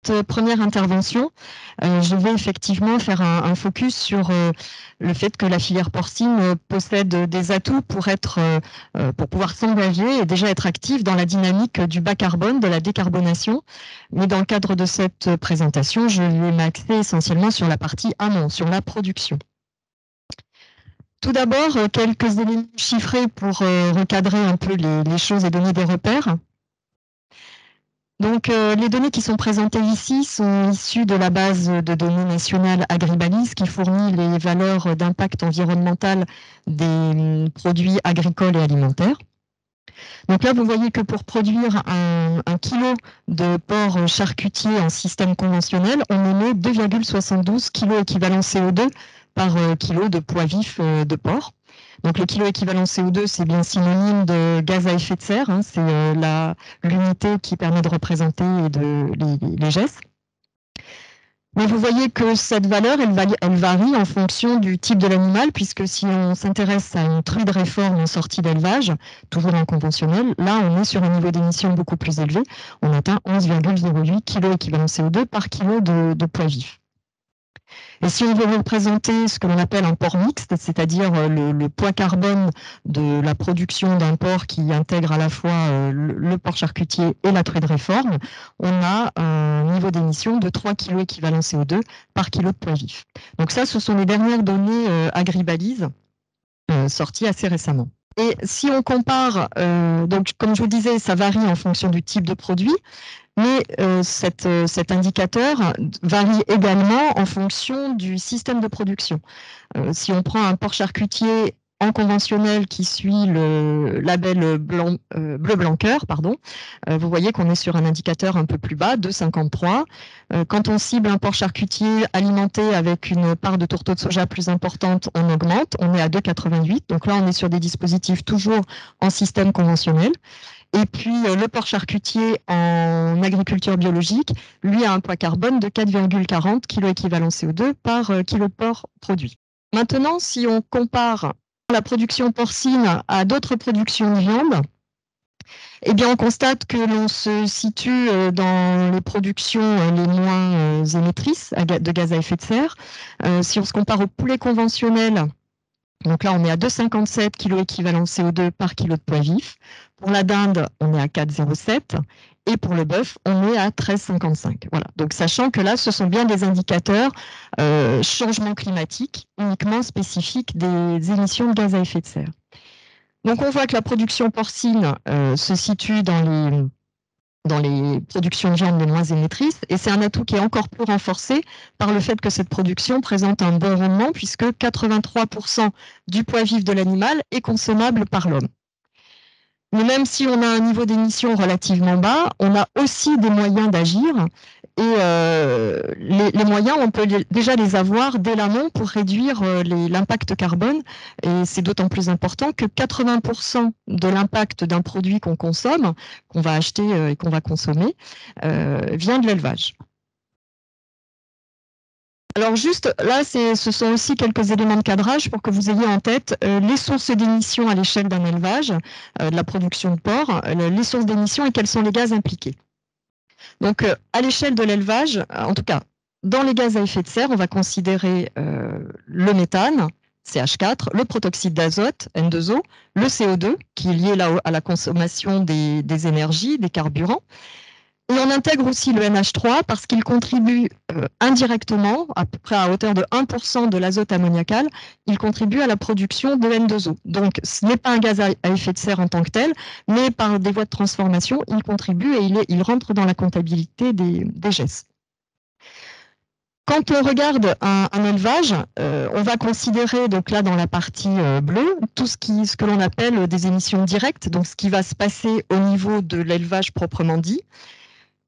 cette première intervention, je vais effectivement faire un focus sur le fait que la filière porcine possède des atouts pour pouvoir s'engager et déjà être active dans la dynamique du bas carbone, de la décarbonation. Mais dans le cadre de cette présentation, je vais m'axer essentiellement sur la partie amont, sur la production. Tout d'abord, quelques éléments chiffrés pour recadrer un peu les choses et donner des repères. Donc, les données qui sont présentées ici sont issues de la base de données nationale Agribalis qui fournit les valeurs d'impact environnemental des produits agricoles et alimentaires. Donc là, vous voyez que pour produire un kilo de porc charcutier en système conventionnel, on émet 2,72 kg équivalent CO2 par kilo de poids vif de porc. Donc le kilo équivalent CO2, c'est bien synonyme de gaz à effet de serre, hein, c'est l'unité qui permet de représenter les gestes. Mais vous voyez que cette valeur, elle varie en fonction du type de l'animal, puisque si on s'intéresse à une truie de réforme en sortie d'élevage, toujours en conventionnel, là on est sur un niveau d'émission beaucoup plus élevé, on atteint 11,08 kg équivalent CO2 par kilo de poids vif. Et si on veut représenter ce que l'on appelle un porc mixte, c'est-à-dire le poids carbone de la production d'un porc qui intègre à la fois le porc charcutier et la truie de réforme, on a un niveau d'émission de 3 kg équivalent CO2 par kilo de poids vif. Donc ça, ce sont les dernières données Agribalis sorties assez récemment. Et si on compare, donc comme je vous disais, ça varie en fonction du type de produit, mais cet indicateur varie également en fonction du système de production. Si on prend un porc charcutier en conventionnel qui suit le label bleu blanc cœur, vous voyez qu'on est sur un indicateur un peu plus bas, 2,53. Quand on cible un porc charcutier alimenté avec une part de tourteau de soja plus importante, on augmente, on est à 2,88. Donc là, on est sur des dispositifs toujours en système conventionnel. Et puis, le porc charcutier en agriculture biologique, lui, a un poids carbone de 4,40 kg équivalent CO2 par kilo de porc produit. Maintenant, si on compare la production porcine à d'autres productions de viande, eh bien, on constate que l'on se situe dans les productions les moins émettrices de gaz à effet de serre. Si on se compare au poulet conventionnel, donc là, on est à 2,57 kg équivalent CO2 par kilo de poids vif. Pour la dinde, on est à 4,07. Et pour le bœuf, on est à 13,55. Voilà. Donc, sachant que là, ce sont bien des indicateurs changement climatique uniquement spécifiques des émissions de gaz à effet de serre. Donc, on voit que la production porcine se situe dans les productions de viande les moins émettrices, et c'est un atout qui est encore plus renforcé par le fait que cette production présente un bon rendement, puisque 83% du poids vif de l'animal est consommable par l'homme. Mais même si on a un niveau d'émission relativement bas, on a aussi des moyens d'agir, et les moyens, on peut déjà les avoir dès l'amont pour réduire l'impact carbone, et c'est d'autant plus important que 80% de l'impact d'un produit qu'on consomme, qu'on va acheter et qu'on va consommer, vient de l'élevage. Alors juste là, ce sont aussi quelques éléments de cadrage pour que vous ayez en tête les sources d'émissions à l'échelle d'un élevage, de la production de porc, les sources d'émissions et quels sont les gaz impliqués. Donc à l'échelle de l'élevage, en tout cas, dans les gaz à effet de serre, on va considérer le méthane, CH4, le protoxyde d'azote, N2O, le CO2, qui est lié là à la consommation des énergies, des carburants. Et on intègre aussi le NH3 parce qu'il contribue indirectement, à peu près à hauteur de 1% de l'azote ammoniacal, il contribue à la production de N2O. Donc ce n'est pas un gaz à effet de serre en tant que tel, mais par des voies de transformation, il contribue et il rentre dans la comptabilité des GES. Quand on regarde un élevage, on va considérer, donc là dans la partie bleue, tout ce que l'on appelle des émissions directes, donc ce qui va se passer au niveau de l'élevage proprement dit.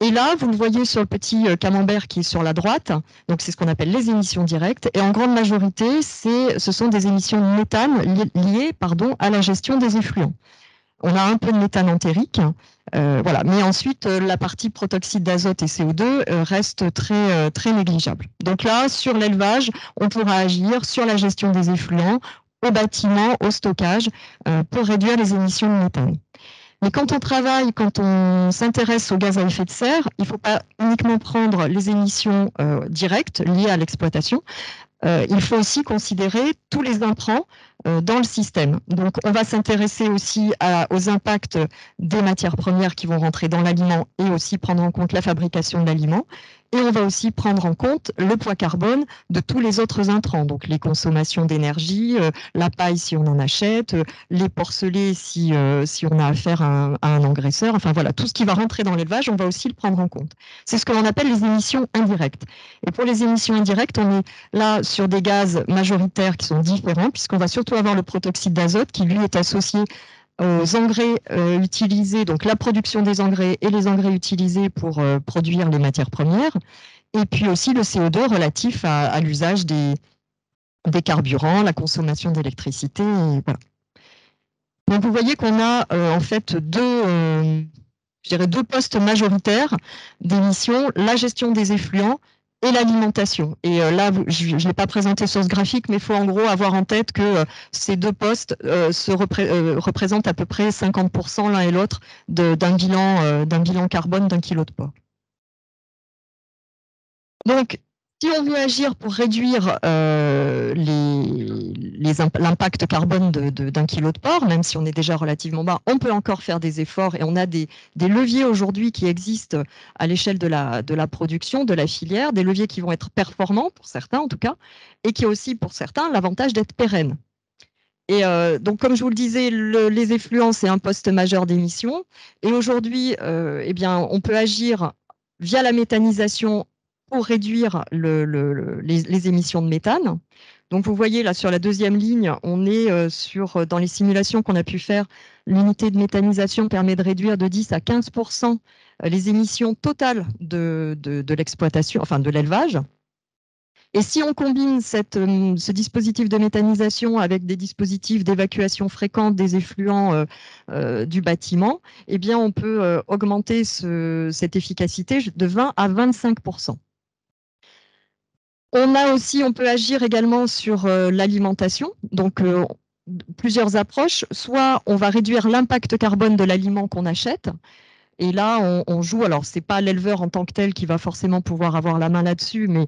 Et là, vous le voyez sur le petit camembert qui est sur la droite, donc c'est ce qu'on appelle les émissions directes, et en grande majorité, ce sont des émissions de méthane liées à la gestion des effluents. On a un peu de méthane entérique, voilà. Mais ensuite, la partie protoxyde d'azote et CO2 reste très négligeable. Donc là, sur l'élevage, on pourra agir sur la gestion des effluents, au bâtiment, au stockage, pour réduire les émissions de méthane. Mais quand on s'intéresse aux gaz à effet de serre, il ne faut pas uniquement prendre les émissions directes liées à l'exploitation, il faut aussi considérer tous les intrants dans le système. Donc, on va s'intéresser aussi aux impacts des matières premières qui vont rentrer dans l'aliment et aussi prendre en compte la fabrication de l'aliment. Et on va aussi prendre en compte le poids carbone de tous les autres intrants, donc les consommations d'énergie, la paille si on en achète, les porcelets si on a affaire à un engraisseur. Enfin voilà, tout ce qui va rentrer dans l'élevage, on va aussi le prendre en compte. C'est ce que l'on appelle les émissions indirectes. Et pour les émissions indirectes, on est là sur des gaz majoritaires qui sont différents, puisqu'on va surtout avoir le protoxyde d'azote qui, lui, est associé aux engrais utilisés, donc la production des engrais et les engrais utilisés pour produire les matières premières, et puis aussi le CO2 relatif à l'usage des carburants, la consommation d'électricité. Voilà. Donc vous voyez qu'on a en fait deux postes majoritaires d'émissions, la gestion des effluents et l'alimentation. Et là, je ne l'ai pas présenté sur ce graphique, mais il faut en gros avoir en tête que ces deux postes représentent à peu près 50% l'un et l'autre d'un bilan carbone d'un kilo de porc. Donc, si on veut agir pour réduire l'impact carbone d'un kilo de porc, même si on est déjà relativement bas, on peut encore faire des efforts et on a des leviers aujourd'hui qui existent à l'échelle de la production, de la filière, des leviers qui vont être performants, pour certains en tout cas, et qui ont aussi pour certains l'avantage d'être pérennes. Et donc, comme je vous le disais, les effluents, c'est un poste majeur d'émission. Et aujourd'hui, eh bien, on peut agir via la méthanisation pour réduire les émissions de méthane. Donc, vous voyez là sur la deuxième ligne, on est dans les simulations qu'on a pu faire, l'unité de méthanisation permet de réduire de 10 à 15% les émissions totales de l'exploitation, enfin de l'élevage. Et si on combine ce dispositif de méthanisation avec des dispositifs d'évacuation fréquente des effluents du bâtiment, eh bien, on peut augmenter cette efficacité de 20 à 25%. On peut agir également sur l'alimentation. Donc, plusieurs approches. Soit on va réduire l'impact carbone de l'aliment qu'on achète. Et là, on joue, alors ce n'est pas l'éleveur en tant que tel qui va forcément pouvoir avoir la main là-dessus, mais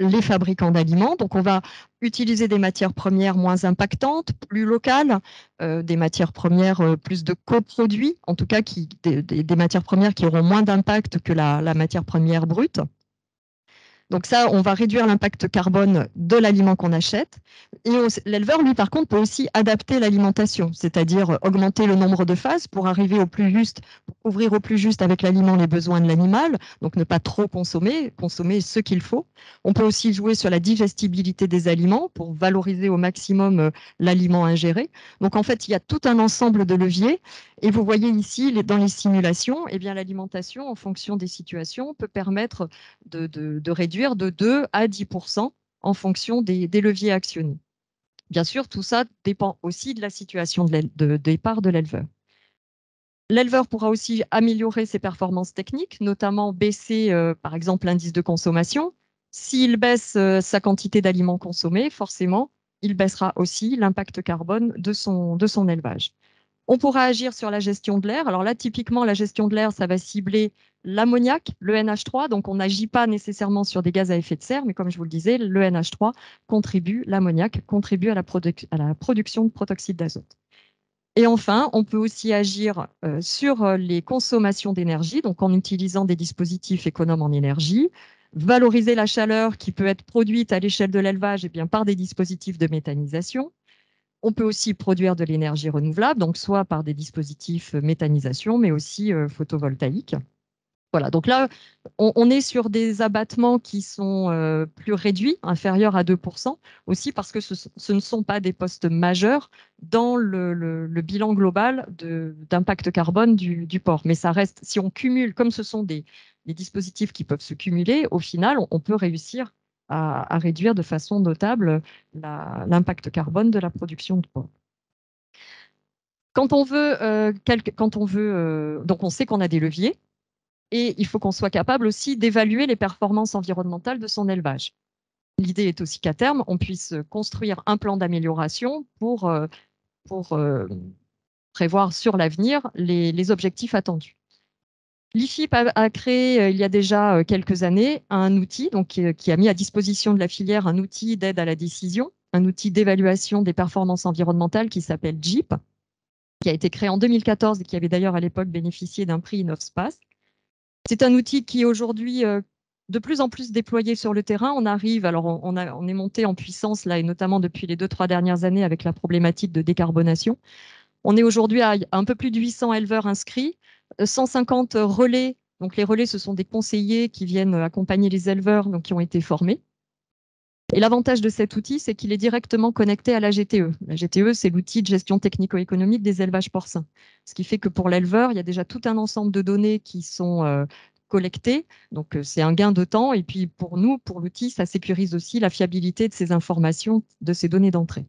les fabricants d'aliments. Donc, on va utiliser des matières premières moins impactantes, plus locales, des matières premières plus de coproduits, en tout cas des matières premières qui auront moins d'impact que la matière première brute. Donc ça, on va réduire l'impact carbone de l'aliment qu'on achète. Et l'éleveur, lui, par contre, peut aussi adapter l'alimentation, c'est-à-dire augmenter le nombre de phases pour arriver au plus juste, pour couvrir au plus juste avec l'aliment les besoins de l'animal, donc ne pas trop consommer ce qu'il faut. On peut aussi jouer sur la digestibilité des aliments pour valoriser au maximum l'aliment ingéré. Donc en fait, il y a tout un ensemble de leviers. Et vous voyez ici, dans les simulations, eh bien l'alimentation, en fonction des situations, peut permettre de réduire de 2 à 10% en fonction des leviers actionnés. Bien sûr, tout ça dépend aussi de la situation de départ de l'éleveur. L'éleveur pourra aussi améliorer ses performances techniques, notamment baisser, par exemple, l'indice de consommation. S'il baisse sa quantité d'aliments consommés, forcément, il baissera aussi l'impact carbone de son élevage. On pourra agir sur la gestion de l'air. Alors là, typiquement, la gestion de l'air, ça va cibler l'ammoniac, le NH3. Donc, on n'agit pas nécessairement sur des gaz à effet de serre, mais comme je vous le disais, le NH3 l'ammoniac contribue à la production de protoxyde d'azote. Et enfin, on peut aussi agir sur les consommations d'énergie, donc en utilisant des dispositifs économes en énergie, valoriser la chaleur qui peut être produite à l'échelle de l'élevage par des dispositifs de méthanisation. On peut aussi produire de l'énergie renouvelable, donc soit par des dispositifs méthanisation, mais aussi photovoltaïques. Voilà, donc là, on est sur des abattements qui sont plus réduits, inférieurs à 2%, aussi parce que ce ne sont pas des postes majeurs dans le bilan global d'impact carbone du porc. Mais ça reste, si on cumule, comme ce sont des dispositifs qui peuvent se cumuler, au final, on peut réussir à réduire de façon notable l'impact carbone de la production de porc. Quand on veut, donc on sait qu'on a des leviers, et il faut qu'on soit capable aussi d'évaluer les performances environnementales de son élevage. L'idée est aussi qu'à terme, on puisse construire un plan d'amélioration pour prévoir sur l'avenir les objectifs attendus. L'IFIP a créé, il y a déjà quelques années, un outil donc, qui a mis à disposition de la filière un outil d'aide à la décision, un outil d'évaluation des performances environnementales qui s'appelle JEEP, qui a été créé en 2014 et qui avait d'ailleurs à l'époque bénéficié d'un prix InnovSpace. C'est un outil qui est aujourd'hui de plus en plus déployé sur le terrain. On arrive, alors on est monté en puissance là, et notamment depuis les 2-3 dernières années avec la problématique de décarbonation. On est aujourd'hui à un peu plus de 800 éleveurs inscrits, 150 relais. Donc les relais, ce sont des conseillers qui viennent accompagner les éleveurs, donc qui ont été formés. Et l'avantage de cet outil, c'est qu'il est directement connecté à la GTE. La GTE, c'est l'outil de gestion technico-économique des élevages porcins. Ce qui fait que pour l'éleveur, il y a déjà tout un ensemble de données qui sont collectées. Donc, c'est un gain de temps. Et puis, pour nous, pour l'outil, ça sécurise aussi la fiabilité de ces informations, de ces données d'entrée.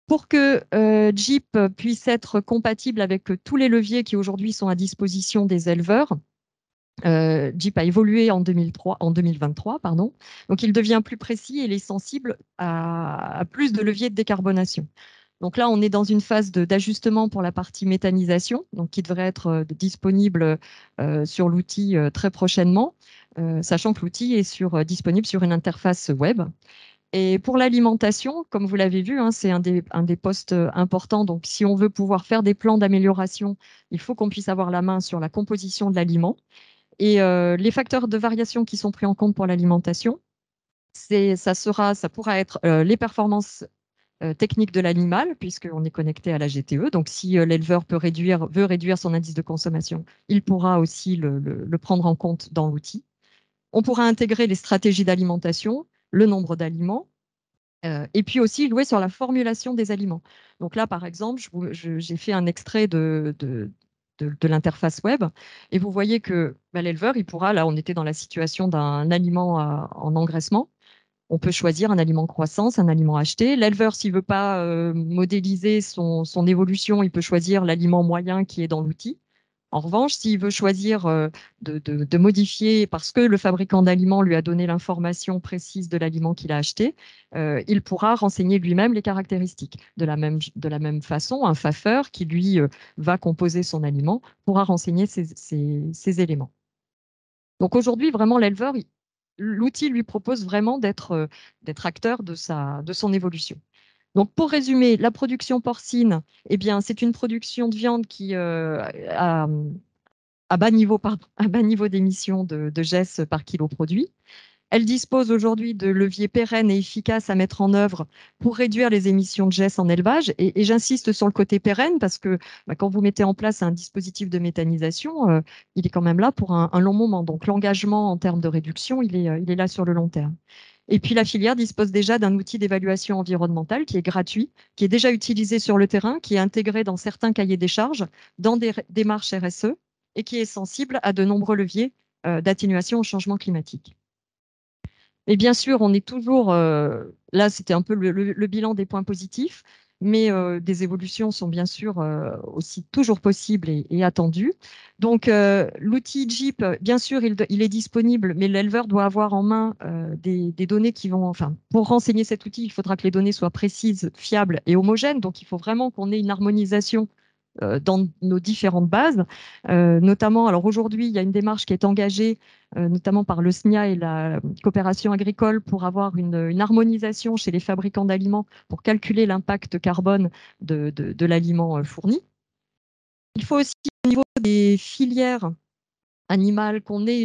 Pour que JEEP puisse être compatible avec tous les leviers qui aujourd'hui sont à disposition des éleveurs, JEEP a évolué en 2023, pardon. Donc il devient plus précis et il est sensible à plus de leviers de décarbonation. Donc là, on est dans une phase d'ajustement pour la partie méthanisation, donc qui devrait être disponible sur l'outil très prochainement, sachant que l'outil est disponible sur une interface web. Et pour l'alimentation, comme vous l'avez vu, hein, c'est un des postes importants. Donc, si on veut pouvoir faire des plans d'amélioration, il faut qu'on puisse avoir la main sur la composition de l'aliment. Et les facteurs de variation qui sont pris en compte pour l'alimentation, ça pourra être les performances techniques de l'animal, puisqu'on est connecté à la GTE. Donc, si l'éleveur veut réduire son indice de consommation, il pourra aussi le prendre en compte dans l'outil. On pourra intégrer les stratégies d'alimentation, le nombre d'aliments, et puis aussi jouer sur la formulation des aliments. Donc là, par exemple, j'ai fait un extrait de l'interface web et vous voyez que l'éleveur, il pourra, là, on était dans la situation d'un aliment en engraissement. On peut choisir un aliment croissance, un aliment acheté. L'éleveur, s'il ne veut pas modéliser son évolution, il peut choisir l'aliment moyen qui est dans l'outil. En revanche, s'il veut choisir de modifier parce que le fabricant d'aliments lui a donné l'information précise de l'aliment qu'il a acheté, il pourra renseigner lui-même les caractéristiques. De la même façon, un faffeur qui, lui, va composer son aliment pourra renseigner ces éléments. Donc aujourd'hui, vraiment, l'éleveur, l'outil lui propose vraiment d'être acteur de son évolution. Donc, pour résumer, la production porcine, eh bien, c'est une production de viande qui a à bas niveau d'émissions de GES par kilo produit. Elle dispose aujourd'hui de leviers pérennes et efficaces à mettre en œuvre pour réduire les émissions de GES en élevage. Et j'insiste sur le côté pérenne parce que quand vous mettez en place un dispositif de méthanisation, il est quand même là pour un long moment. Donc l'engagement en termes de réduction, il est là sur le long terme. Et puis la filière dispose déjà d'un outil d'évaluation environnementale qui est gratuit, qui est déjà utilisé sur le terrain, qui est intégré dans certains cahiers des charges, dans des démarches RSE et qui est sensible à de nombreux leviers d'atténuation au changement climatique. Et bien sûr, on est toujours, là c'était un peu le bilan des points positifs, mais des évolutions sont bien sûr aussi toujours possibles et attendues. Donc l'outil JEEP, bien sûr, il est disponible, mais l'éleveur doit avoir en main des données qui vont, enfin, pour renseigner cet outil, il faudra que les données soient précises, fiables et homogènes. Donc il faut vraiment qu'on ait une harmonisation dans nos différentes bases, notamment, alors aujourd'hui, il y a une démarche qui est engagée, notamment par le SNIA et la coopération agricole, pour avoir une harmonisation chez les fabricants d'aliments pour calculer l'impact carbone de l'aliment fourni. Il faut aussi, au niveau des filières animales, qu'on ait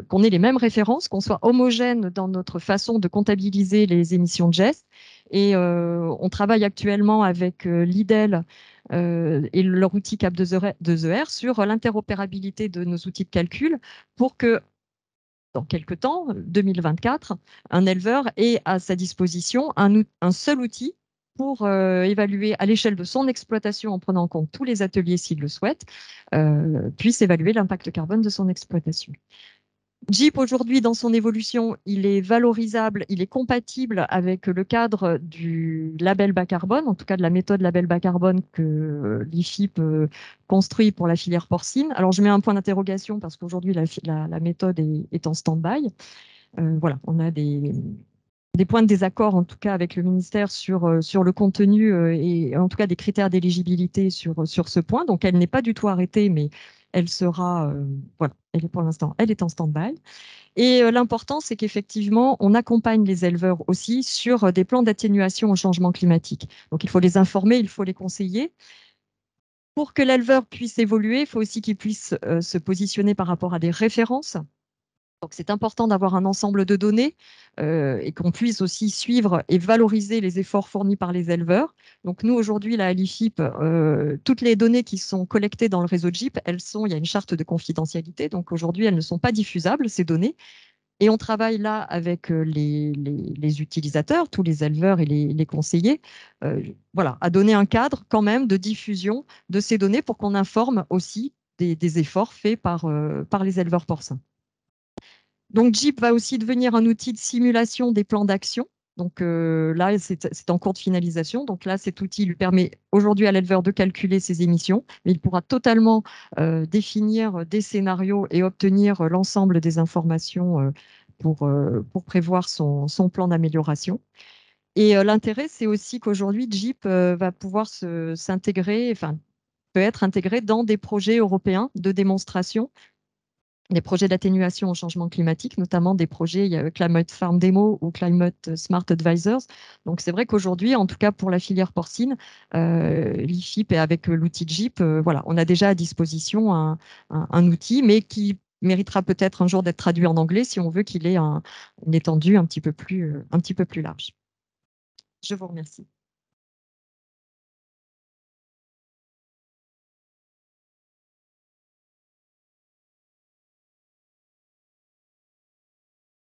qu'on ait les mêmes références, qu'on soit homogène dans notre façon de comptabiliser les émissions de GES. Et on travaille actuellement avec l'IDEL et leur outil CAP2ER sur l'interopérabilité de nos outils de calcul pour que, dans quelques temps, 2024, un éleveur ait à sa disposition un seul outil pour évaluer à l'échelle de son exploitation, en prenant en compte tous les ateliers s'il le souhaite, puisse évaluer l'impact carbone de son exploitation. JEEP, aujourd'hui, dans son évolution, il est valorisable, il est compatible avec le cadre du label bas carbone, en tout cas de la méthode label bas carbone que l'IFIP construit pour la filière porcine. Alors, je mets un point d'interrogation parce qu'aujourd'hui, la méthode est en stand-by. Voilà, on a des points de désaccord, en tout cas avec le ministère, sur le contenu et en tout cas des critères d'éligibilité sur ce point. Donc, elle n'est pas du tout arrêtée, mais elle sera, voilà, elle est pour l'instant, elle est en stand-by. Et l'important, c'est qu'effectivement, on accompagne les éleveurs aussi sur des plans d'atténuation au changement climatique. Donc, il faut les informer, il faut les conseiller. Pour que l'éleveur puisse évoluer, il faut aussi qu'il puisse se positionner par rapport à des références. Donc, c'est important d'avoir un ensemble de données et qu'on puisse aussi suivre et valoriser les efforts fournis par les éleveurs. Donc, nous, aujourd'hui, là, à l'IFIP, toutes les données qui sont collectées dans le réseau JIP, il y a une charte de confidentialité. Donc, aujourd'hui, elles ne sont pas diffusables, ces données. Et on travaille là avec les utilisateurs, tous les éleveurs et les conseillers, voilà, à donner un cadre quand même de diffusion de ces données pour qu'on informe aussi des efforts faits par les éleveurs porcins. Donc, JIP va aussi devenir un outil de simulation des plans d'action. Donc là, c'est en cours de finalisation. Donc là, cet outil lui permet aujourd'hui à l'éleveur de calculer ses émissions, mais il pourra totalement définir des scénarios et obtenir l'ensemble des informations pour prévoir son plan d'amélioration. Et l'intérêt, c'est aussi qu'aujourd'hui, JIP va pouvoir s'intégrer, enfin, peut être intégré dans des projets européens de démonstration, des projets d'atténuation au changement climatique, notamment des projets, il y a Climate Farm Demo ou Climate Smart Advisors. Donc c'est vrai qu'aujourd'hui, en tout cas pour la filière porcine, l'IFIP et avec l'outil de JIP, voilà, on a déjà à disposition un outil, mais qui méritera peut-être un jour d'être traduit en anglais si on veut qu'il ait une étendue un petit peu plus large. Je vous remercie.